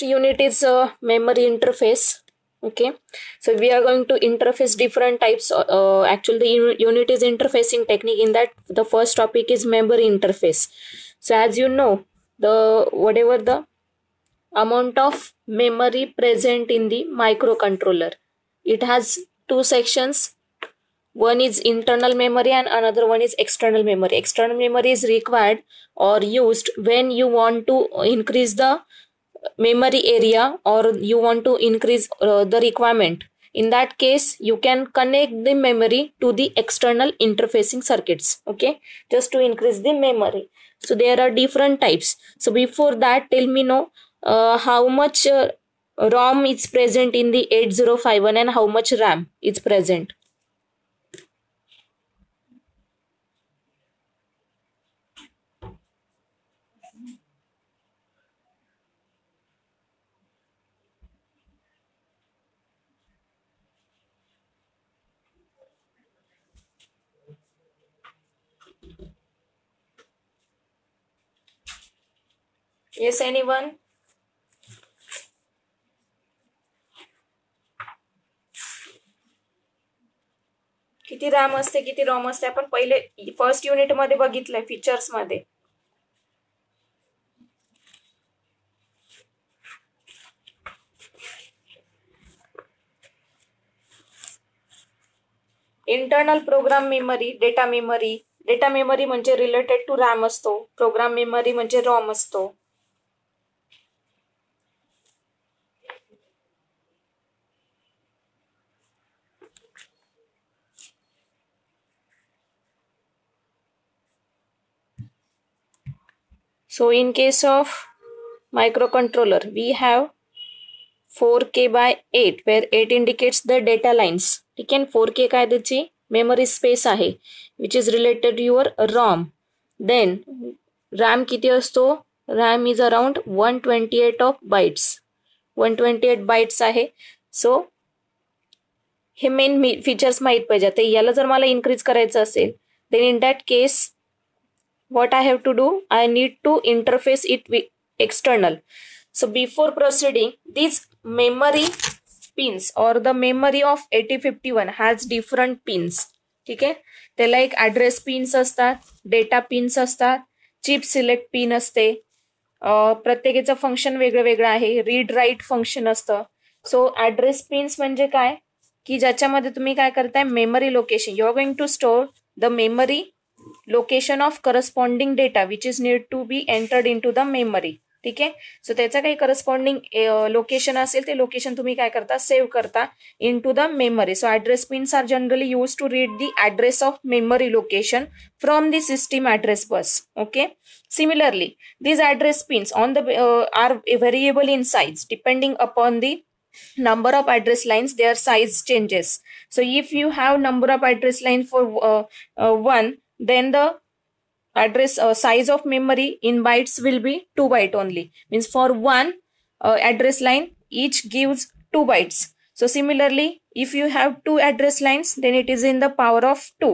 first unit is memory interface. Okay, so we are going to interface different types. Actually, the unit is interfacing technique. In that, the first topic is memory interface. So as you know, the whatever the amount of memory present in the microcontroller, it has two sections. One is internal memory and another one is external memory. External memory is required or used when you want to increase the memory area or you want to increase the requirement. In that case, you can connect the memory to the external interfacing circuits, okay, just to increase the memory. So there are different types. So before that, tell me now how much ROM is present in the 8051 and how much RAM is present. Yes, anyone? किती RAM असते किती ROM असते आपण पहिले first unit मध्ये बघितलंय features मध्ये. Internal program memory, data memory. Data memory म्हणजे रिलेटेड टू रॅम असतो, प्रोग्राम मेमरी म्हणजे रॉम असतो. So in case of microcontroller, we have 4K by 8 where 8 indicates the data lines. ठीक आहे, 4K काय त्याची मेमरी स्पेस आहे which is related to your ROM. Then RAM किती असतो? RAM is around 128 of bytes. 128 bytes आहे. So हे main features माहित पाहिजे. आता याला जर मला इन्क्रीज करायचं असेल then in that case what I have to do, I need to interface it with external. So before proceeding, these memory pins or the memory of 8051 has different pins. ठीक आहे, त्याला एक ऍड्रेस पिन्स असतात, data pins असतात, chip select pin असते. प्रत्येकाचं function वेगळं वेगळं आहे. रीड राईट फंक्शन असतं. सो ऍड्रेस पिन्स म्हणजे काय की ज्याच्यामध्ये तुम्ही काय करताय, memory location, you are going to store the memory location of corresponding data which is need to be entered into the memory. ठीक आहे, सो त्याचं काही करस्पॉन्डिंग लोकेशन असेल ते लोकेशन तुम्ही काय करता, सेव्ह करता into the memory. So address pins are generally use to read the address of memory location from the system address bus. Okay, similarly these address pins on the are variable in size depending upon the number of address lines. Their size changes. So if you have number of address line for 1, then the address size of memory in bytes will be 2 byte only. Means for one address line each gives 2 bytes. So similarly if you have 2 address lines then it is in the power of 2.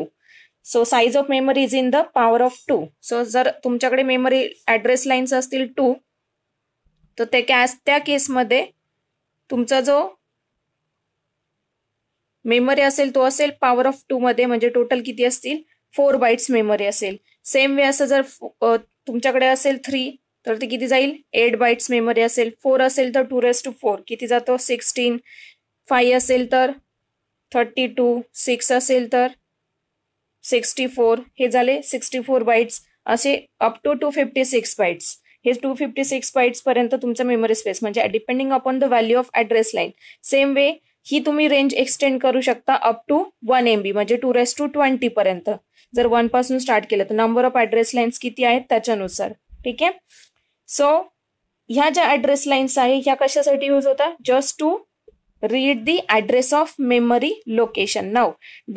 So size of memory is in the power of 2. So जर तुमच्याकडे memory address lines असतील 2 तर त्या केसमध्ये तुमचा जो memory असेल तो असेल पॉवर ऑफ 2 मध्ये, म्हणजे टोटल किती असतील 4 बाइट्स मेमरी असेल. सेम वे असं जर तुमच्याकडे असेल 3 तर ते किती जाईल, 8 बाइट्स मेमरी असेल. 4 असेल तर 2⁴ किती जातो 16. 5 असेल तर 32. 6 असेल तर 64. हे झाले 64 बाइट्स. असे अप टू 256 बाइट्स. हे 256 बाइट्स पर्यंत तुमचं मेमरी स्पेस, म्हणजे depending upon the value of address line. Same way ही तुम्ही रेंज एक्सटेंड करू शकता अप टू 1 MB म्हणजे 2⁻20 पर्यंत. जर 1 पासून स्टार्ट केलं तर नंबर ऑफ ऍड्रेस लाईन्स किती आहेत त्याच्यानुसार. ठीक आहे, सो ह्या ज्या ऍड्रेस लाईन्स आहे ह्या कशासाठी यूज होतात, just to read the address of memory location. Now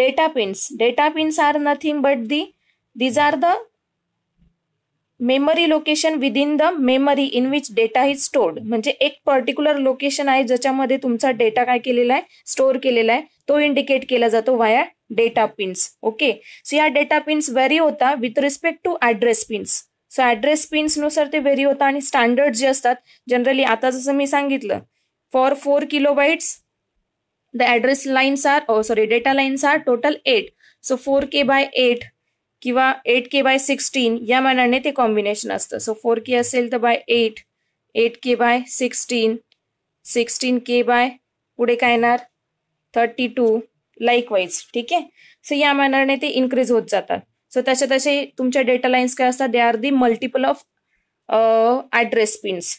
data pins are nothing but these are the memory location within the memory in which data is stored. म्हणजे एक particular location आहे ज्याच्यामध्ये तुमचा data काय केलेला आहे, store केलेला आहे, तो इंडिकेट केला जातो via data pins. Okay, so या डेटा पिन्स व्हेरी होता with respect to address pins. So address पिन्सनुसार ते व्हेरी होतं आणि स्टँडर्ड जे असतात जनरली आता जसं मी सांगितलं for 4 kilobytes the address lines are data lines are total 8. So 4K/8 किंवा 8K/16 या मानाने ते कॉम्बिनेशन असतं. सो 4K असेल तर बाय 8, 8K/16, 16K पुढे काय येणार 32 लाईकवाईज. ठीक आहे. सो या मानाने ते इन्क्रीज होत जातात. सो तसे तुमच्या डेटा लाईन्स काय असतात, they are the multiple of address pins.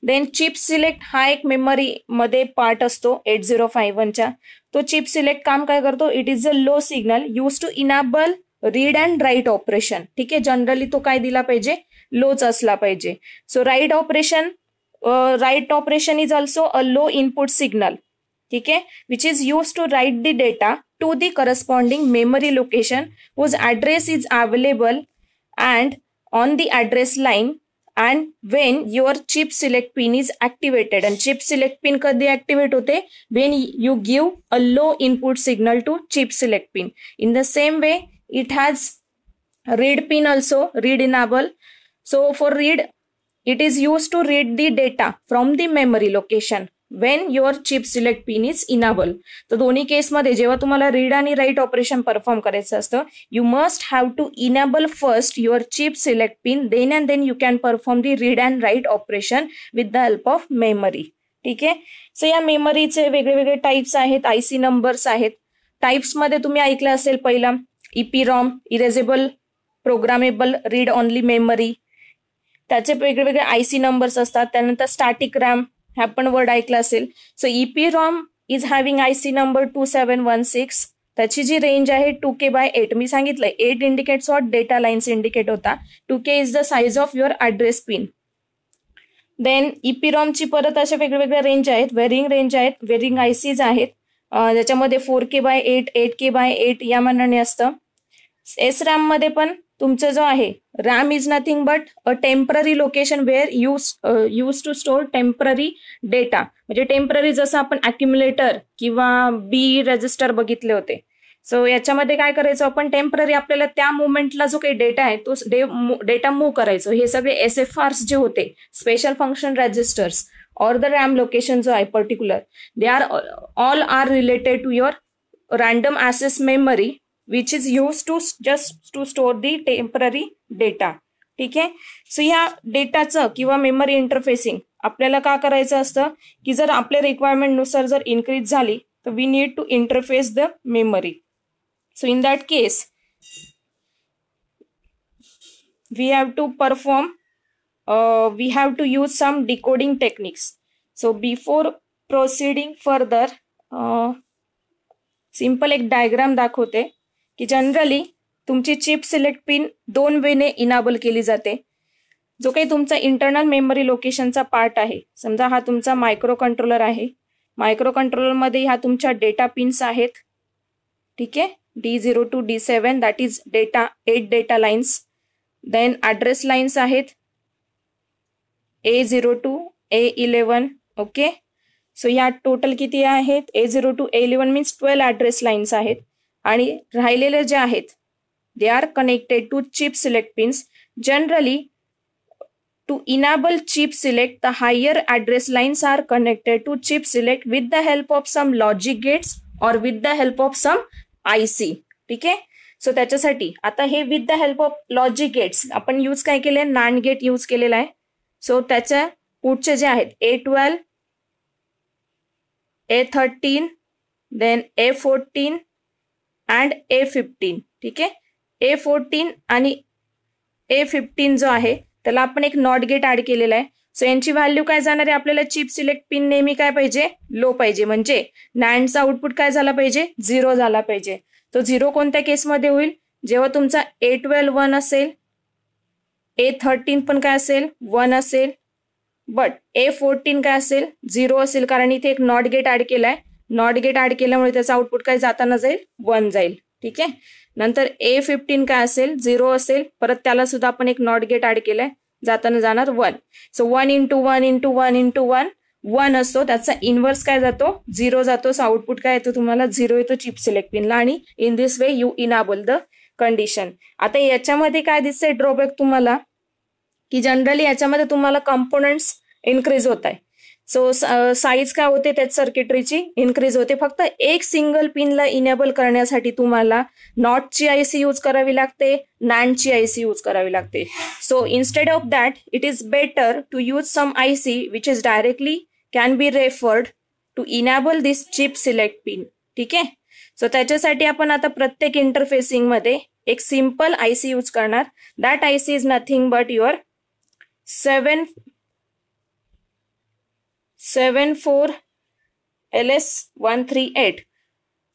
Then chip select हा एक मेमरी मध्ये पार्ट असतो 8051च्या. तो चिप सिलेक्ट काम काय करतो, it is a low signal use to enable read and write operation. ठीक आहे. जनरली तो काय दिला पाहिजे, लोच असला पाहिजे. So write operation is also a low input signal. ठीक आहे, which is use to write the data to the corresponding memory location whose address is available and on the address line and when your chip select pin is activated. and chip select pin कधी activate होते, when you give a low input signal to chip select pin. in the same way it has read pin also, read enable. so for read it is used to read the data from the memory location when your chip select pin is enable. तर दोन्ही केसमध्ये जेव्हा तुम्हाला read आणि right operation perform करायचं असतं, you must have to enable first your chip select pin, then and then you can perform the read and write operation with the help of memory. ठीक आहे. सो या मेमरीचे वेगळे वेगळे types आहेत, IC numbers आहेत. टाईप्समध्ये तुम्ही ऐकलं असेल पहिला EPROM, erasable programmable read only memory. त्याचे वेगळे वेगळे आयसी नंबर्स असतात. त्यानंतर स्टॅटिक रॅम हा पण वर्ड ऐकला असेल. So EPROM is having IC number 2716. त्याची जी रेंज आहे 2K/8. मी सांगितलंय 8 indicates what, data lines indicate होता. 2K is the size of your address pin. Then EPROM ची परत अशा वेगवेगळ्या रेंज आहेत, वेरिंग रेंज आहेत, वेरिंग आयसीज आहेत. ज्याच्यामध्ये 4K/8, 8K/8 या मानाने असतं. SRAM मध्ये पण तुमचं जो आहे RAM is nothing but a temporary location where use to store temporary data. म्हणजे टेम्पररी जसं आपण अक्युम्युलेटर किंवा बी रजिस्टर बघितले होते. सो याच्यामध्ये काय करायचं आपण, टेम्पररी आपल्याला त्या मुवमेंटला जो काही डेटा आहे तो डेटा मूव्ह करायचो. हे सगळे SFRs जे होते, स्पेशल फंक्शन रजिस्टर्स और द रॅम लोकेशन जो आहे particular, they are all are related to your random access memory which is used to just to store the temporary data. ठीक आहे. सो ह्या डेटाचं किंवा मेमरी इंटरफेसिंग आपल्याला का करायचं असतं की जर आपल्या रिक्वायरमेंटनुसार जर इन्क्रीज झाली तर we need to interface the memory. So in that case we have to perform we have to use some decoding techniques. So before proceeding further simple एक डायग्राम दाखवते की जनरली तुमची चिप सिलेक्ट पिन 2 वेने enable केली जाते. जो काही तुमचा इंटरनल मेमरी लोकेशनचा पार्ट आहे, समजा हा तुमचा मायक्रो कंट्रोलर आहे. मायक्रो कंट्रोलरमध्ये ह्या तुमच्या डेटा पिन्स आहेत. ठीक आहे. D0 to D7 that is data 8 data lines. Then address lines आहेत A0 to A11. Okay. So ह्या टोटल किती आहेत, A0 to A11 means 12 address lines आहेत. आणि राहिलेले जे आहेत they are connected to chip select pins. Generally to enable chip select the higher address lines are connected to chip select with the help of some logic gates or with the help of some IC. ठीक आहे. So त्याच्यासाठी आता हे with the help of logic gates आपण use काय केले, NAND gate use केलेला आहे. सो त्याच्या पुढचे जे आहेत A12, A13, then A14 and A15. ठीक आहे. A14 आणि A15 जो आहे त्याला आपण एक नॉट गेट ऍड केलेला आहे. सो यांची व्हॅल्यू काय जाणार आहे, आपल्याला चिप सिलेक्ट पिन नेहमी काय पाहिजे, लो पाहिजे. म्हणजे नॅन्डचा आउटपुट काय झाला पाहिजे, 0 झाला पाहिजे. तो 0 कोणत्या केसमध्ये होईल, जेव्हा तुमचा A12 1 असेल, A13 पण काय असेल 1 असेल, बट A14 काय असेल 0 असेल, कारण इथे एक नॉट गेट ऍड केलाय. नॉट गेट ऍड केल्यामुळे त्याचा आउटपुट काय जाताना जाईल 1 जाईल. ठीक आहे. नंतर A15 काय असेल 0 असेल, परत त्याला सुद्धा आपण एक नॉट गेट ऍड केलाय, जाताना जाणार 1. सो 1 into 1 into 1 into 1 1 असतो, त्याचा इनवर्स काय जातो 0 जातो. सो आउटपुट काय येतो तुम्हाला 0 येतो चिप सिलेक्ट पिनला. आणि in this way you enable the condition. आता याच्यामध्ये काय दिसतंय ड्रॉबॅक तुम्हाला, की जनरली याच्यामध्ये तुम्हाला कंपोनंट्स इन्क्रीज होत आहे. सो साईज काय होते त्यात सर्किटरीची इन्क्रीज होते. फक्त एक सिंगल पिनला इनेबल करण्यासाठी तुम्हाला नॉटची आयसी यूज करावी लागते, नॅन्डची आयसी यूज करावी लागते. So instead of that it is better to use some IC which is directly can be referred to enable this chip select pin. ठीक आहे. सो त्याच्यासाठी आपण आता प्रत्येक इंटरफेसिंग मध्ये एक सिंपल आयसी यूज करणार. That IC is nothing but your 74138.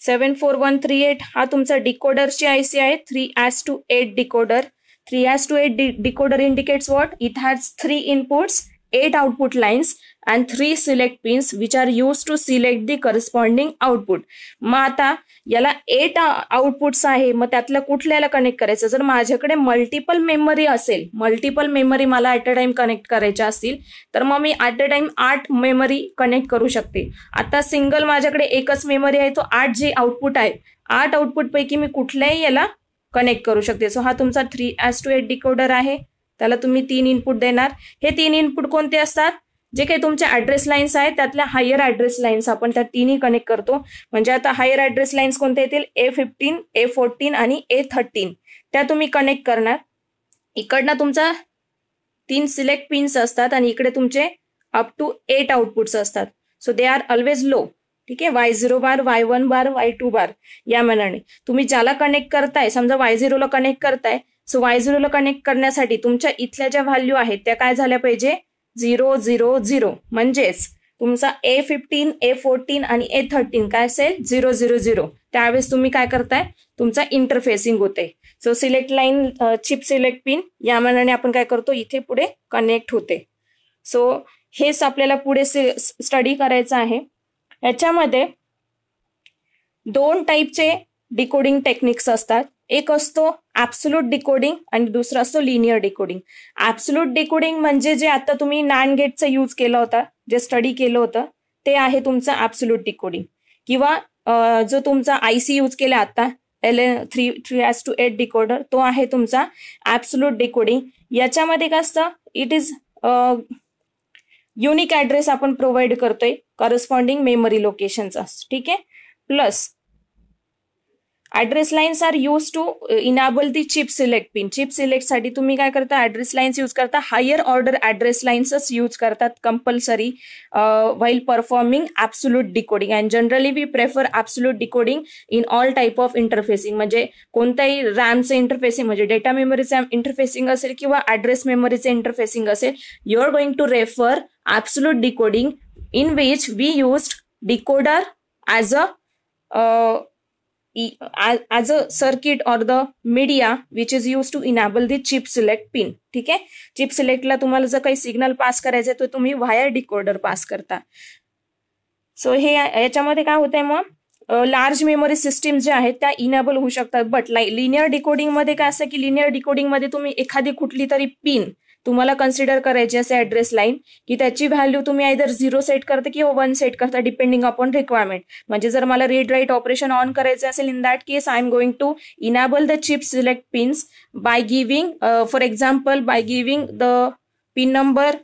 74138 हा तुमचा डिकोडरची आयसी आहे. 3:8 decoder. 3:8 decoder indicates what? It has 3 inputs, 8 output lines and 3 select pins which are used to select the corresponding output. मग आता याला 8 outputs आहे. मग त्यातल्या कुठल्याला कनेक्ट करायचं? जर माझ्याकडे मल्टिपल मेमरी असेल, मल्टिपल मेमरी मला ॲट अ टाइम कनेक्ट करायच्या असतील तर मग मी at a time 8 memory connect करू शकते. आता सिंगल माझ्याकडे एकच मेमरी आहे, तो 8 जे आउटपुट आहे 8 आउटपुट पैकी मी कुठल्याही याला कनेक्ट करू शकते. सो हा तुमचा 3:8 डिकोडर आहे. त्याला तुम्ही 3 इनपुट देणार. हे 3 इनपुट कोणते असतात? जे काही तुमच्या ॲड्रेस लाईन्स आहेत त्यातल्या हायर ॲड्रेस लाईन्स आपण त्या 3 कनेक्ट करतो. म्हणजे आता हायर ॲड्रेस लाईन्स कोणते येतील? A15, A14 आणि A13 त्या तुम्ही कनेक्ट करणार. इकडनं तुमचा 3 सिलेक्ट पिन्स असतात आणि इकडे तुमचे अप टू 8 आउटपुट्स असतात. So they are always low. ठीक आहे. Y0 बार, Y1 बार, Y2 बार या मनाने तुम्ही ज्याला कनेक्ट करताय, समजा Y0 ला कनेक्ट करताय. सो Y0 ला कनेक्ट करण्यासाठी तुमच्या इथल्या ज्या व्हॅल्यू आहेत त्या काय झाल्या पाहिजे? 0 0 0. म्हणजेच तुमचा A15, A14 आणि A13 काय असेल? 0 0 0. त्यावेळेस तुम्ही काय करताय? तुमचा इंटरफेसिंग होते. So select line chip select pin या मनाने आपण काय करतो? इथे पुढे कनेक्ट होते. सो हेच आपल्याला पुढे स्टडी करायचं आहे. याच्यामध्ये 2 टाईपचे डिकोडिंग टेक्निक्स असतात. एक असतो ॲब्सोल्यूट डिकोडिंग आणि दुसरा असतो लिनियर डिकोडिंग. ॲब्सोल्यूट डिकोडिंग म्हणजे जे आता तुम्ही नॅन्ड गेटचा यूज केला होता, जे स्टडी केलं होतं ते आहे तुमचं ॲब्सोल्यूट डिकोडिंग. किंवा जो तुमचा आयसी यूज केला आता LN3:8 डिकोडर तो आहे तुमचा ॲब्सोल्यूट डिकोडिंग. याच्यामध्ये काय असतं? इट इज युनिक ॲड्रेस आपण प्रोव्हाइड करतोय करस्पॉन्डिंग मेमरी लोकेशनचा. ठीक आहे. Plus address lines are use to enable the chip select pin. Chip सिलेक्टसाठी तुम्ही काय करता? ॲड्रेस लाईन्स यूज करता. हायर ऑर्डर ॲड्रेस लाईन्सच यूज करतात compulsory while performing absolute decoding. And generally we prefer absolute decoding in all type of interfacing. म्हणजे कोणत्याही रॅमचं इंटरफेसिंग म्हणजे डेटा मेमरीचं इंटरफेसिंग असेल किंवा ॲड्रेस मेमरीचं इंटरफेसिंग असेल, you are going to refer absolute decoding in which we used decoder as a circuit or the media which is used to enable the chip select pin. ठीक आहे. Chip सिलेक्टला तुम्हाला जर काही signal pass करायचं तर तुम्ही wire decoder pass करता. So हे याच्यामध्ये काय होतंय? मग लार्ज मेमरी सिस्टीम जे आहेत त्या इनेबल होऊ शकतात. बट लिनियर डिकोडिंग मध्ये काय असतं की लिनियर डिकोडिंग मध्ये तुम्ही एखादी कुठली तरी पिन तुम्हाला कन्सिडर करायची असे ॲड्रेस लाईन की त्याची व्हॅल्यू तुम्ही आयदर 0 सेट करता किंवा 1 सेट करता डिपेंडिंग अपॉन रिक्वायरमेंट. म्हणजे जर मला रीड राईट ऑपरेशन ऑन करायचे असेल in that case I am going to enable the chip select pins by giving for example by giving the pin number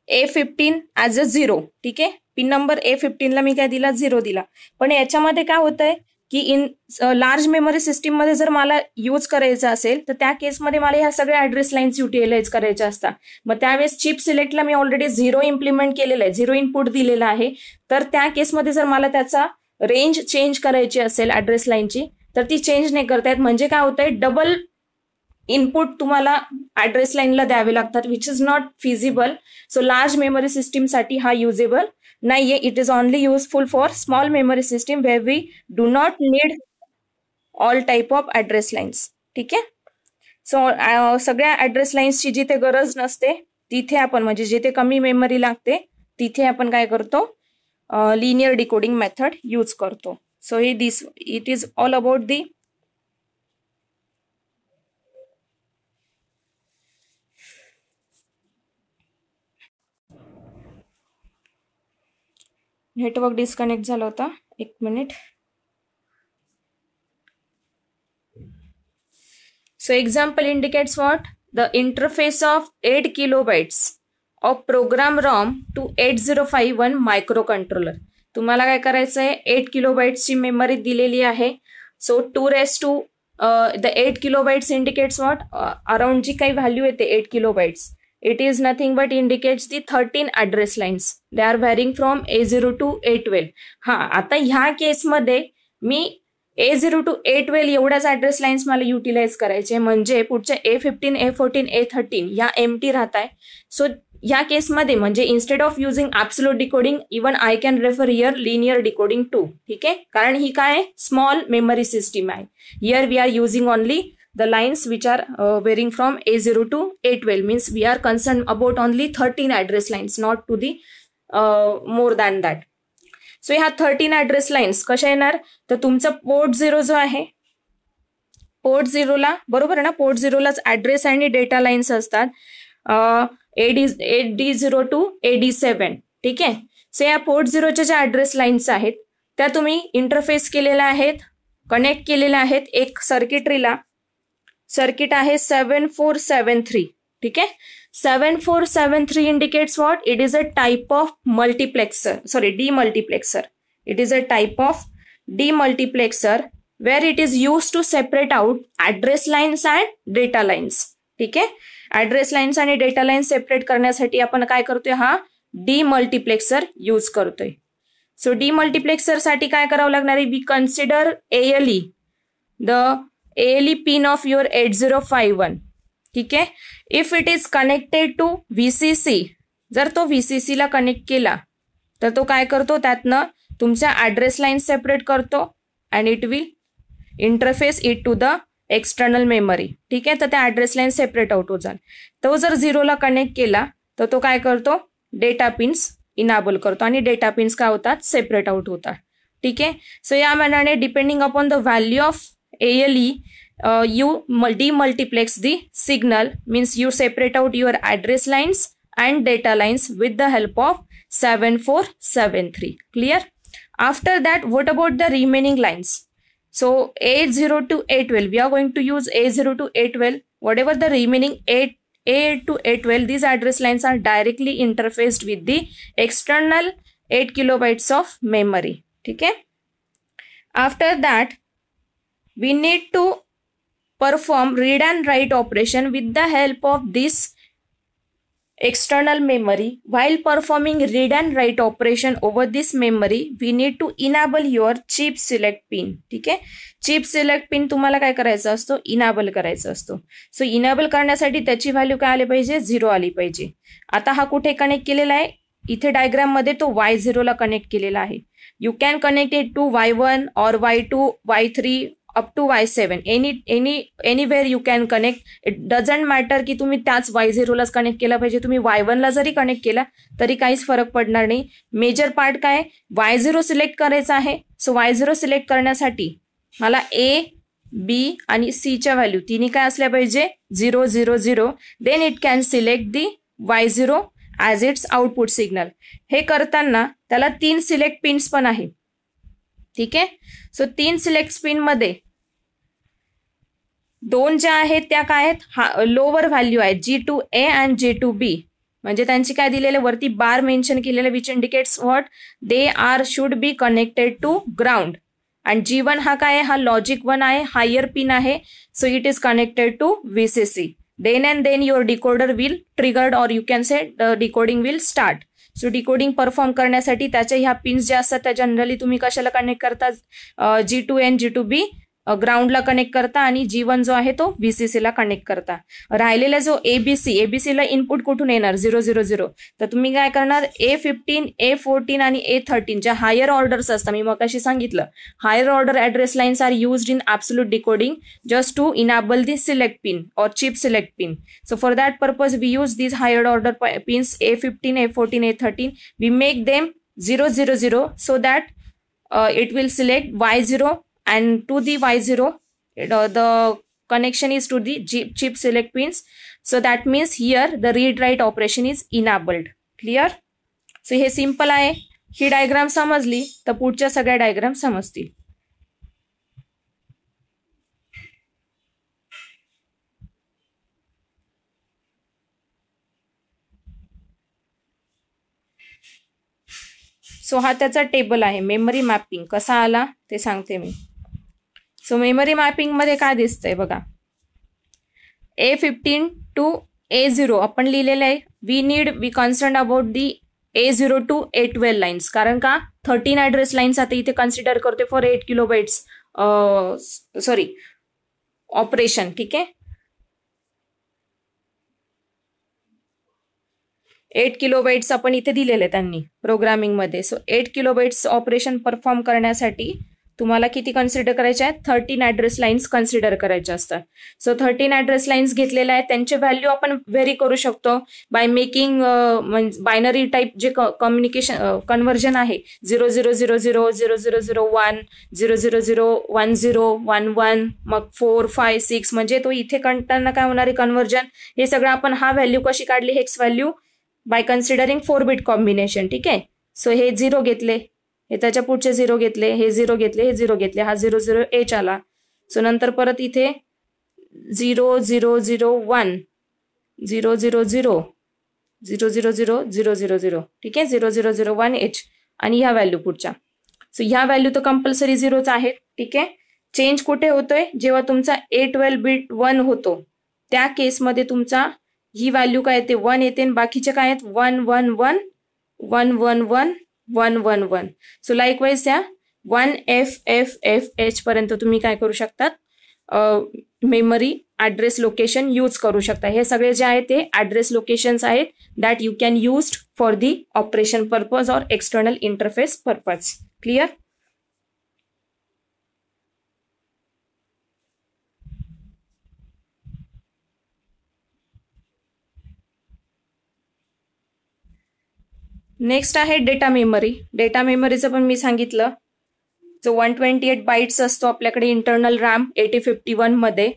A15 as a 0. ठीक आहे. Pin number A15 ला मी काय दिला? 0 दिला. पण याच्यामध्ये काय होतंय की इन लार्ज मेमरी सिस्टीम मध्ये जर मला यूज करायचं असेल तर त्या केसमध्ये मला ह्या सगळ्या ॲड्रेस लाईन्स युटिलाइज करायच्या असतात. मग त्यावेळेस चिप सिलेक्टला मी ऑलरेडी 0 इम्प्लिमेंट केलेलं आहे, 0 इनपुट दिलेला आहे. तर त्या केसमध्ये जर मला त्याचा रेंज चेंज करायची असेल ॲड्रेस लाईनची तर ती चेंज नाही करता येत. म्हणजे काय होतंय? डबल इनपुट तुम्हाला ॲड्रेस लाईनला द्यावे लागतात which is not feasible. So large memory सिस्टीमसाठी हा युजेबल नाहीये. It is only useful for small memory system where we do not need all type of address lines. ठीक आहे. सो सगळ्या ॲड्रेस लाईन्सची जिथे गरज नसते तिथे आपण म्हणजे जिथे कमी मेमरी लागते तिथे आपण काय करतो? लिनियर डिकोडिंग मेथड यूज करतो. सो हे this it is all about the network disconnect झाला होता. 1 minute. So example indicates what? the interface of 8 kilobytes of program ROM to 8051 microcontroller. तुम्हाला काय करायचं आहे, 8 किलोबाइट्सची मेमरी दिलेली आहे. So 2 raised to the 8 kilobytes indicates what? Around जी काही value येते 8 kilobytes, it is nothing but indicates the 13 address lines. They are varying from A0 to A12. हा, आता ह्या केसमध्ये मी A0 to A12 एवढ्याच ॲड्रेस लाईन्स मला युटिलाइज करायचे, म्हणजे पुढचे A15, A14, A13 या एम्प्टी राहत आहे. सो या केसमध्ये म्हणजे instead of using absolute decoding even I can refer here linear decoding too. ठीक आहे, कारण ही काय स्मॉल मेमरी सिस्टीम आहे. Here we are using only the lines which are varying from A0 to A12, means we are concerned about only 13 address lines, not to the more than that. So ह्या 13 address lines कशा येणार, तर तुमचा port 0 जो आहे, port 0 ला बरोबर आहे ना, पोर्ट 0 लाच ऍड्रेस आणि डेटा लाईन्स असतात, AD0 to AD7. ठीक आहे. सो या पोर्ट 0च्या ज्या ऍड्रेस लाईन्स आहेत त्या तुम्ही इंटरफेस केलेल्या आहेत, कनेक्ट केलेल्या आहेत एक सर्किटरीला. सर्किट आहे 7473. ठीक आहे. 7473 indicates what? It is a type of multiplexer, sorry, demultiplexer. It is a type of demultiplexer where it is used to separate out address lines and data lines. ठीक आहे. ऍड्रेस लाईन्स आणि data lines separate करण्यासाठी आपण काय करतोय, हा demultiplexer use करतोय. So demultiplexer साठी काय करावं लागणार आहे, we consider ALE, the ALE pin of your 8051. ठीक आहे. If it is connected to VCC, जर तो VCC ला कनेक्ट केला तर तो काय करतो, त्यातनं तुमच्या ऍड्रेस लाईन सेपरेट करतो and it will interface it to the external memory. ठीक आहे. तर त्या ऍड्रेस लाईन सेपरेट आउट होतात. तो जर 0 ला कनेक्ट केला तर तो काय करतो, डेटा पिन्स इनाबल करतो आणि डेटा पिन्स काय होतात, सेपरेट आउट होतात. ठीक आहे. सो या मानाने depending upon the value of ALE, you demultiplex the signal, means you separate out your address lines and data lines with the help of 7473. Clear? After that, what about the remaining lines? So A0 to A12, we are going to use A0 to A12. Whatever the remaining A8 to A12, these address lines are directly interfaced with the external 8 kilobytes of memory. ठीक है. After that, we need to perform read and write operation with the help of this external memory. While performing read and write operation over this memory, we need to enable your chip select pin. ठीक आहे. Chip select pin तुम्हाला काय करायचा असतो, enable करायचा असतो. So enable करण्यासाठी त्याची व्हॅल्यू काय आली पाहिजे, 0 आली पाहिजे. आता हा कुठे कनेक्ट केलेला आहे, इथे डायग्राम मध्ये तो Y0 ला कनेक्ट केलेला आहे. You can connect it to Y1 or Y2, Y3 up to Y7, anywhere you can connect. It doesn't matter की तुम्ही त्याच Y0 लाच कनेक्ट केला पाहिजे, तुम्ही Y1 ला जरी कनेक्ट केला तरी काहीच फरक पडणार नाही. मेजर पार्ट काय, Y0 सिलेक्ट करायचा आहे. सो Y0 सिलेक्ट करण्यासाठी मला A, B आणि C च्या व्हॅल्यू तिन्ही काय असल्या पाहिजे, 0 0 0. Then it can select the Y0 as its output signal. हे करताना त्याला 3 सिलेक्ट पिन्स पण आहे. ठीक आहे. सो 3 सिलेक्ट पिन मध्ये 2 ज्या आहेत त्या काय आहेत, लोअर व्हॅल्यू आहेत, G2A अँड G2B. म्हणजे त्यांची काय दिलेले, वरती बार मेन्शन केलेले, which indicates what, they are should be connected to ground. And G1 हा काय आहे, हा लॉजिक 1 आहे, हायर पिन आहे. So it is connected to VCC. Then and then your decoder will triggered or you can say the decoding will start. So decoding perform करण्यासाठी त्याच्या ह्या pins ज्या असतात त्या जनरली तुम्ही कशाला कनेक्ट करता, G2 and G2B ग्राउंडला कनेक्ट करता आणि G1 जो आहे तो VCC ला कनेक्ट करता. राहिलेला जो ABC ला इनपुट कुठून येणार, 0 0 0. तर तुम्ही काय करणार, A15, A14 आणि A13 ज्या हायर ऑर्डर्स असतात, मी मगाशी सांगितलं higher order address lines are used in absolute decoding just to enable the select pin or chip select pin. So for that purpose we use these higher order pins A15, A14, A13. We make them 0 0 0 so that it will select Y0, and to the Y0 the connection is to the chip select pins. So that means here the read write operation is enabled. Clear? So हे simple आहे. ही diagram समजली तर पुढच्या सगळ्या diagram समजतील. So हा त्याचा table आहे. मेमरी मॅपिंग कसा आला ते सांगते मी. सो मेमरी मॅपिंग मध्ये काय दिसतंय बघा, A15 टू A0 आपण लिहिलेलं आहे. We concern about the A0 to A12 lines, कारण का 13 ॲड्रेस लाईन्स आता इथे कन्सिडर करते फॉर 8 किलोबाइट्स ऑपरेशन. ठीक आहे, 8 किलोबाइट्स आपण इथे दिलेले त्यांनी प्रोग्रामिंगमध्ये. सो 8 किलोबाइट्स ऑपरेशन परफॉर्म करण्यासाठी तुम्हाला किती कन्सिडर करायचे आहेत, 13 ॲड्रेस लाईन्स कन्सिडर करायचे असतात. सो 13 ॲड्रेस लाईन्स घेतलेल्या आहेत, त्यांचे व्हॅल्यू आपण व्हेरी करू शकतो बाय मेकिंग बायनरी टाईप जे कम्युनिकेशन कन्व्हर्जन आहे, 0000 0001 00010 11 मग 4 5 6, म्हणजे तो इथे करताना काय होणार आहे कन्व्हर्जन. हे सगळं आपण हा व्हॅल्यू कशी काढली, hex value by considering 4 bit combination. ठीक आहे, सो हे 0 घेतले, हे त्याच्या पुढचे 0 घेतले, हे 0 घेतले, हे 0 घेतले, हा 00H आला. सो नंतर परत इथे 0001 000 000 ठीक आहे, 0001H आणि ह्या व्हॅल्यू पुढच्या. सो ह्या व्हॅल्यू तर कंपल्सरी 0च आहेत. ठीक आहे, चेंज कुठे होतोय, जेव्हा तुमचा A12 बिट 1 होतो त्या केसमध्ये तुमचा ही व्हॅल्यू काय येते 1 येते, आणि बाकीचे काय आहेत 1 1 1 1 1 1 1 1 1. सो लाईकवाईज या 1FFFH पर्यंत तुम्ही काय करू शकतात, मेमरी ॲड्रेस लोकेशन यूज करू शकता. हे सगळे जे आहेत ते ॲड्रेस लोकेशन्स आहेत that you can use for the operation purpose or external interface purpose. Clear? Next आहे डेटा मेमरी. डेटा मेमरीचं पण मी सांगितलं, जो 128 बाईट्स असतो आपल्याकडे इंटरनल रॅम 8051 मध्ये.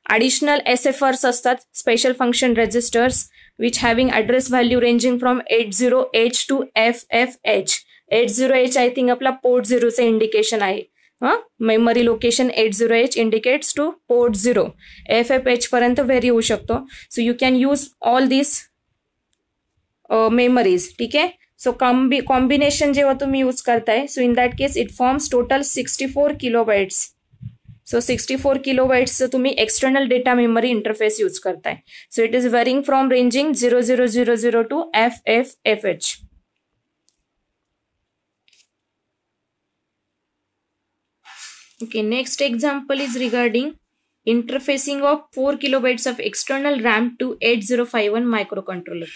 ॲडिशनल SFRs असतात, special function registers, which having address value ranging from 80H to FFH. 80H I think आपला port 0चं इंडिकेशन आहे. Memory location 80H indicates to port 0. FFH पर्यंत व्हेरी होऊ शकतो. So you can use all this memories. ठीक आहे, so combination जेव्हा तुम्ही यूज करताय, so in that case it forms total 64 kilobytes. So 64 किलोबाइट्सचं तुम्ही external data memory interface use करताय. So it is varying from ranging 0000 to FFFH. Okay, next example is regarding interfacing of 4 kilobytes of external RAM to 8051 microcontroller.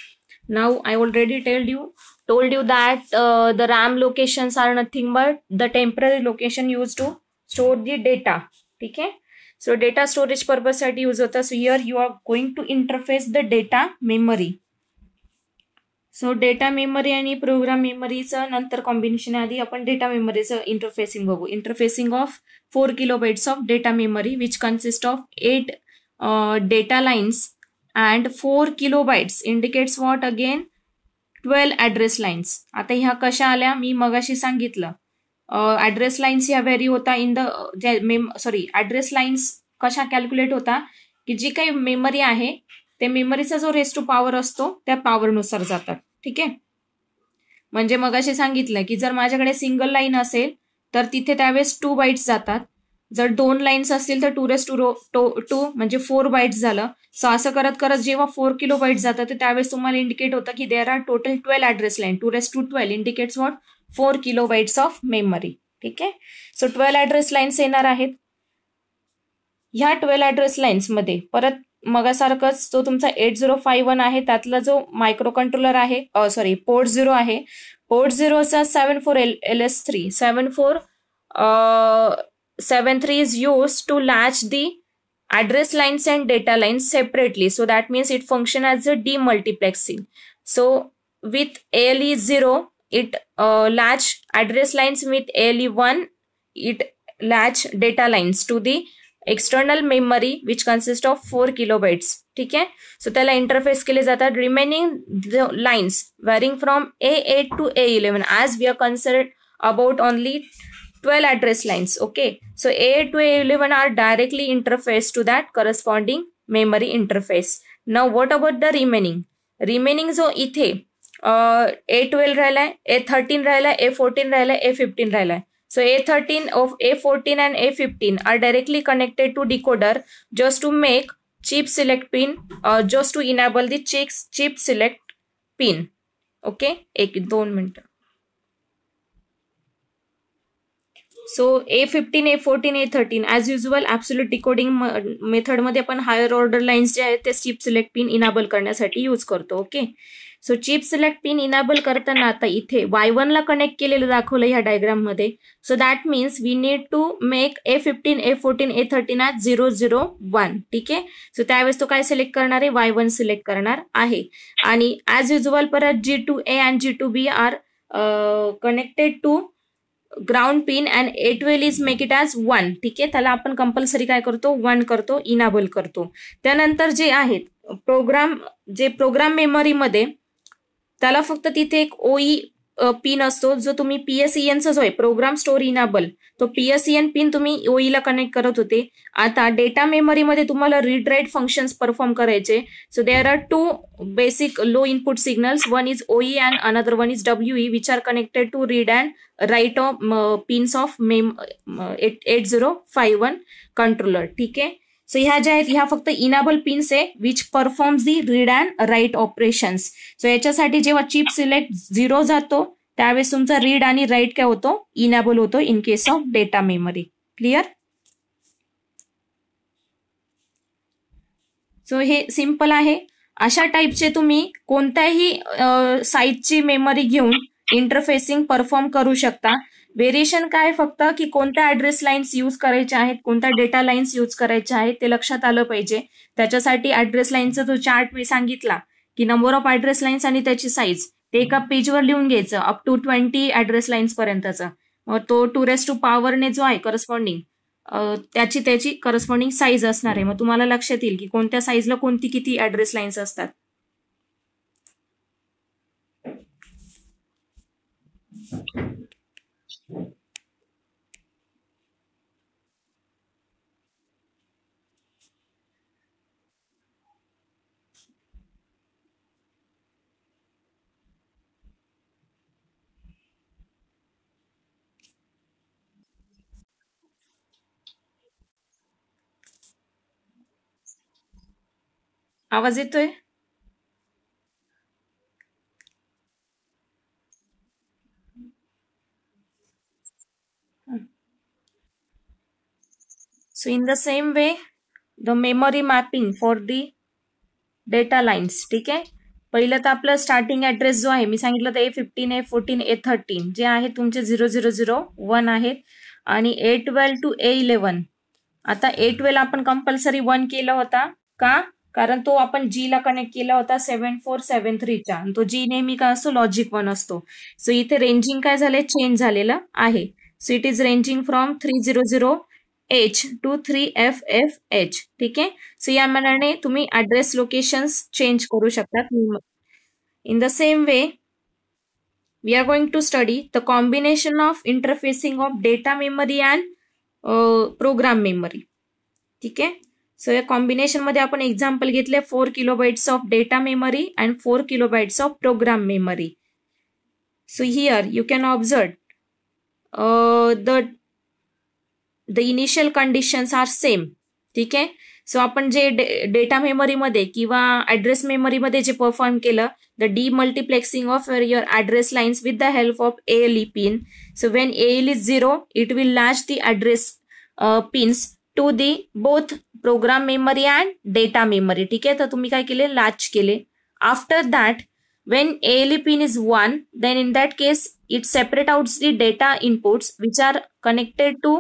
Now I already told you that the RAM locations are nothing but the temporary location used to store the data. ठीक है, so data storage purpose साठी use होता. So here you are going to interface the data memory. So data memory आणि programme मेमरीचं नंतर combination. आधी आपण data मेमरीचं interfacing बघू. Interfacing of 4 kilobytes of data memory which consist of 8 data lines and 4 kilobytes indicates what again 12 address lines. आता ह्या कशा आल्या मी मगाशी सांगितलं. ॲड्रेस लाईन्स ह्या व्हेरी होता इन द ॲड्रेस लाईन्स कशा कॅल्क्युलेट होता की जी काही मेमरी आहे ते मेमरीचा जो रेस टू पॉवर असतो त्या पॉवरनुसार जातात. ठीक आहे, म्हणजे मगाशी सांगितलं की जर माझ्याकडे सिंगल लाईन असेल तर तिथे त्यावेळेस 2 बाईट्स जातात. जर 2 लाईन्स असतील तर 2 म्हणजे 4 बाईट्स झालं. सो असं करत करत जेव्हा 4 किलो बाईट्स जातात तर त्यावेळेस तुम्हाला इंडिकेट होतं की there are total 12 address line. 2^12 indicates what 4 kilo bytes of memory. ठीक आहे, सो 12 ॲड्रेस लाईन्स येणार आहेत. ह्या 12 ॲड्रेस लाईन्समध्ये परत मगासारखंच जो तुमचा 8051 आहे त्यातला जो मायक्रो कंट्रोलर आहे पोर्ट 0 आहे. पोर्ट 0चा 74LS3 7473 is used to latch the address lines and data lines separately. So that means it function as a demultiplexing. So with ALE0 it latch address lines, with ALE1 it latch data lines to the external memory which consists of 4 kilobytes. ठीक आहे, so त्याला interface केले जातात. Remaining lines varying from A8 to A11 as we are concerned about only 12 address lines. Okay, so A8 to A11 are directly interfaced to that corresponding memory interface. Now what about the remaining जो इथे A12 राहिलाय, A13 राहिलाय, A14 राहिलाय, A15 राहिलाय. So A13 of A14 and A15 are directly connected to decoder just to make chip select pin, just to enable the chip select pin. Okay, 1-2 minute. So A15, A14, A13 as usual absolute decoding method मध्ये आपण higher order lines जे आहेत ते chip select pin enable करण्यासाठी use करतो. Okay, so chip select pin enable करताना आता इथे Y1 ला कनेक्ट केलेलं दाखवलं ह्या डायग्राम मध्ये. So that means we need to make A15, A14, A13 at 001. ठीक आहे, सो त्यावेळेस तो काय सिलेक्ट करणार आहे, Y1 सिलेक्ट करणार आहे. आणि ॲज युजल परत G2A and G2B are connected to ground pin and A12 is make it as 1. ठीक आहे, त्याला आपण कंपल्सरी काय करतो, 1 करतो, इनाबल करतो. त्यानंतर जे आहेत प्रोग्राम मेमरीमध्ये त्याला फक्त तिथे एक ओई पिन असतो जो तुम्ही PSENचा जो आहे प्रोग्राम स्टोअर इनाबल, तो PSEN पिन तुम्ही ओईला कनेक्ट करत होते. आता डेटा मेमरीमध्ये तुम्हाला रीड राईट फंक्शन्स परफॉर्म करायचे. So there are 2 basic low input signals, one is OE and another one is WE which are connected to read and write of pins of 8051 controller. ठीक आहे, so ह्या ज्या आहेत ह्या फक्त enable pins आहे which performs the read and write operations. So याच्यासाठी जेव्हा चिप सिलेक्ट 0 जातो त्यावेळेस तुमचा रीड आणि राईट काय होतो, इनाबल होतो in case of data memory. Clear? So हे सिंपल आहे. अशा टाईपचे तुम्ही कोणत्याही साईजची मेमरी घेऊन इंटरफेसिंग परफॉर्म करू शकता. व्हेरिएशन काय फक्त की कोणत्या ऍड्रेस लाईन्स यूज करायच्या आहेत, कोणत्या डेटा लाईन्स यूज करायच्या आहेत ते लक्षात आलं पाहिजे. त्याच्यासाठी ऍड्रेस लाईनचा जो चार्ट मी सांगितला की नंबर ऑफ ऍड्रेस लाईन्स आणि त्याची साईज ते एका पेजवर लिहून घ्यायचं अप टू 20 ऍड्रेस लाईन्स पर्यंतचा. मग तो 2 ने जो आहे करस्पॉन्डिंग त्याची करस्पॉन्डिंग साईज असणार आहे. मग तुम्हाला लक्षात येईल की कोणत्या साईजला कोणती किती ऍड्रेस लाईन्स असतात. आवाज येतोय? So in the same way, the memory mapping for the data lines. ठीक आहे, पहिलं तर आपलं स्टार्टिंग ऍड्रेस जो आहे मी सांगितलं तर A15, A14, A13 जे आहे तुमचे 0001 आहेत आणि A12 to A11. आता A12 आपण कंपल्सरी 1 केला होता का, कारण तो आपण G ला कनेक्ट केला होता 7473 च्या, तो G नेहमी काय असतो, लॉजिक 1 असतो. सो इथे रेंजिंग काय झाले, चेंज झालेलं आहे. So it is ranging from 300H to 3FFH. ठीक आहे, सो या मनाने तुम्ही ऍड्रेस लोकेशन्स चेंज करू शकतात. In the same way we are going to study the combination of interfacing of data memory and program memory. ठीक आहे, so या कॉम्बिनेशन मध्ये आपण एक्झाम्पल घेतले 4 kilobytes of data memory and 4 kilobytes of program memory. So here you can observe the initial conditions are same. ठीक आहे, so आपण जे डेटा मेमरीमध्ये किंवा ऍड्रेस मेमरीमध्ये जे परफॉर्म केलं, the demultiplexing of your address lines with the help of ALE pin. So when ALE is 0 it will latch the address pins to the both program memory and data memory. ठीक आहे, तर तुम्ही काय केले, latch केले. After that when ALE pin is 1, then in that case it separate out the data inputs which are connected to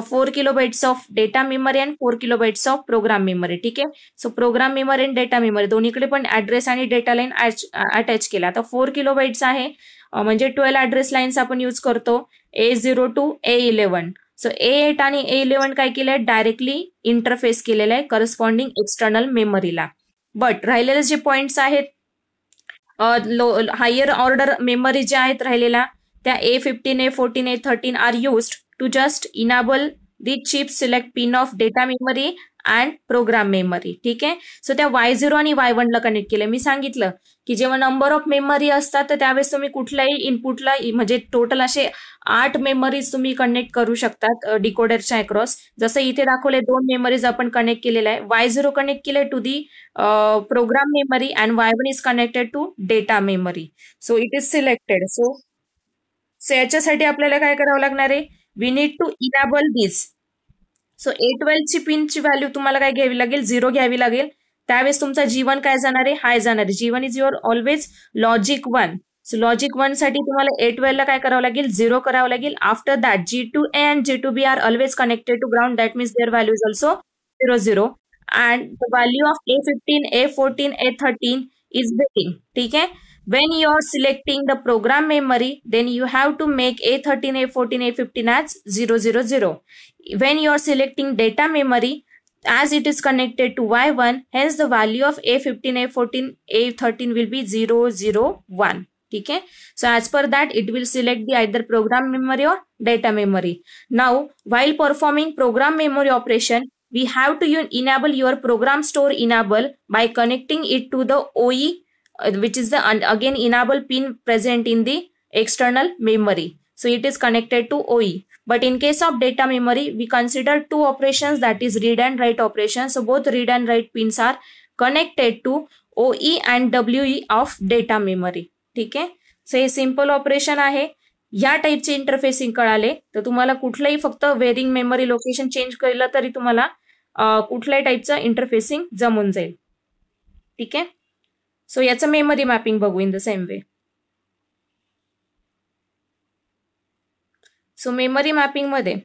4 kilobytes of data memory and 4 kilobytes of program memory. ठीक आहे, so program memory आणि data memory दोन्हीकडे पण address आणि data line attach केला. आता 4 kilobytes आहे म्हणजे 12 ऍड्रेस लाईन्स आपण यूज करतो A0 to A11. So A8 आणि A11 काय केलंय, डायरेक्टली इंटरफेस केलेलं आहे करस्पॉन्डिंग एक्सटर्नल मेमरीला. बट राहिलेले जे पॉइंट्स आहेत हायर ऑर्डर मेमरी ज्या आहेत राहिलेल्या त्या A15, A14, A13 are used to just enable the chip select pin of data memory and program memory. ठीक आहे. सो त्या Y0 आणि Y1 ला कनेक्ट केलं. मी सांगितलं की जेव्हा नंबर ऑफ मेमरी असतात तर त्यावेळेस तुम्ही कुठल्याही इनपुटला म्हणजे टोटल असे 8 मेमरीज तुम्ही कनेक्ट करू शकतात डिकोडरच्या अक्रॉस. जसं इथे दाखवले 2 मेमरीज आपण कनेक्ट केलेल्या आहे. Y0 कनेक्ट केले to the program memory and Y1 is connected to data memory. So it is selected. So याच्यासाठी आपल्याला काय करावं लागणार आहे, we need to enable this. So A12 ची पिनची व्हॅल्यू तुम्हाला काय घ्यावी लागेल, 0 घ्यावी लागेल. त्यावेळेस तुमचा G1 काय जाणार आहे, हाय जाणार आहे. G1 is your always logic 1. So logic 1 साठी तुम्हाला A12 ला काय करावं लागेल, 0 करावं लागेल. After that G2A and G2B are always connected to ground. That means their value is also 0, 0. And the value of A15, A14, A13 is waiting. ठीक आहे. When you are selecting the program memory, then you have to make A13, A14, A15 as 0, 0, 0. When you are selecting data memory, as it is connected to Y1, hence the value of A15, A14, A13 will be 0, 0, 1. ठीक है. So as per that, it will select the either program memory or data memory. Now, while performing program memory operation, we have to enable your program store enable by connecting it to the OE, which is the again enable pin present in the external memory. So it is connected to OE. But in case of data memory, we consider two operations, that is read and write operation. So both read and write pins are connected to OE and WE of data memory. ठीक आहे. So हे simple operation आहे. या टाईपचे interfacing कळाले तर तुम्हाला कुठलंही फक्त वेरिंग मेमरी लोकेशन चेंज केलं तरी तुम्हाला कुठल्याही टाईपचं इंटरफेसिंग जमून जाईल. ठीक आहे. सो याचं मेमरी मॅपिंग बघू in the same way. So memory mapping मध्ये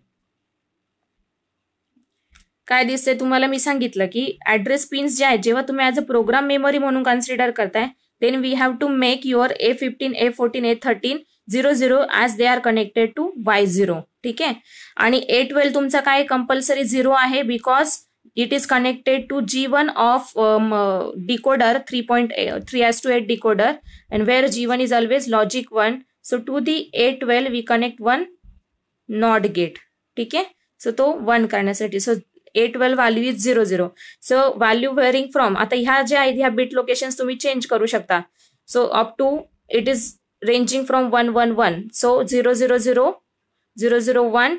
काय दिसते तुम्हाला, मी सांगितलं की ऍड्रेस पिन्स जे आहेत जेव्हा तुम्ही ऍज अ प्रोग्राम मेमरी म्हणून कन्सिडर करताय, then we have to make your A15, A14, A13 0, 0 as they are connected to Y0. ठीक आहे. आणि A12 तुमचा काय कंपल्सरी 0 आहे because it is connected to G1 of decoder 3.3:8 decoder, and where G1 is always logic 1. So to the A12 we connect one NOT gate. ठीक आहे. So तो 1 करण्यासाठी. So A12 value is 0, 0. So value wearing from, आता ह्या ज्या आहेत ह्या bit locations तुम्ही चेंज करू शकता. So up to it is ranging from 1, 1, 1. सो 0, 0, 0, 0, 0, 1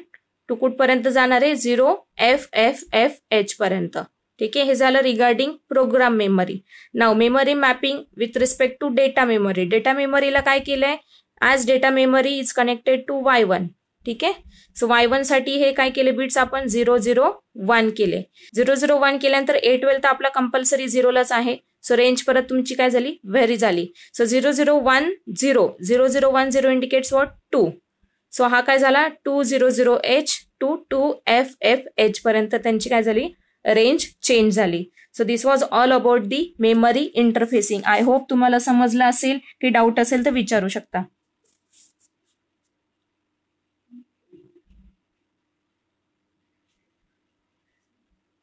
टू कुठपर्यंत जाणार आहे, 0 F F F H पर्यंत. ठीक आहे. हे झालं regarding program memory. Now memory mapping with respect to data memory. Data मेमरीला काय केलंय, as data memory is connected to Y1. ठीक आहे. सो Y1 साठी हे काय केले बिट्स आपण 0, 0, 1 केले. 0, 0, 1 केल्यानंतर A12 तर आपला कंपल्सरी 0 लाच आहे. सो रेंज परत तुमची काय झाली, व्हेरी झाली. So 0, 0, 1, 0, 0, 0, 1, 0 indicates what 2. सो हा काय झाला 2, 0, 0 H to 2 F F H पर्यंत त्यांची काय झाली, रेंज चेंज झाली. So this was all about the memory interfacing. I hope तुम्हाला समजलं असेल. की डाऊट असेल तर विचारू शकता.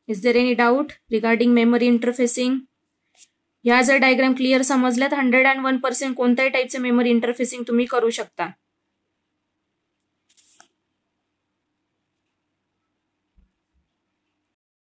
Is there any doubt regarding memory interfacing? ह्या जर डायग्राम क्लिअर समजल्यात 101% कोणत्याही टाईपचे मेमरी इंटरफेसिंग तुम्ही करू शकता.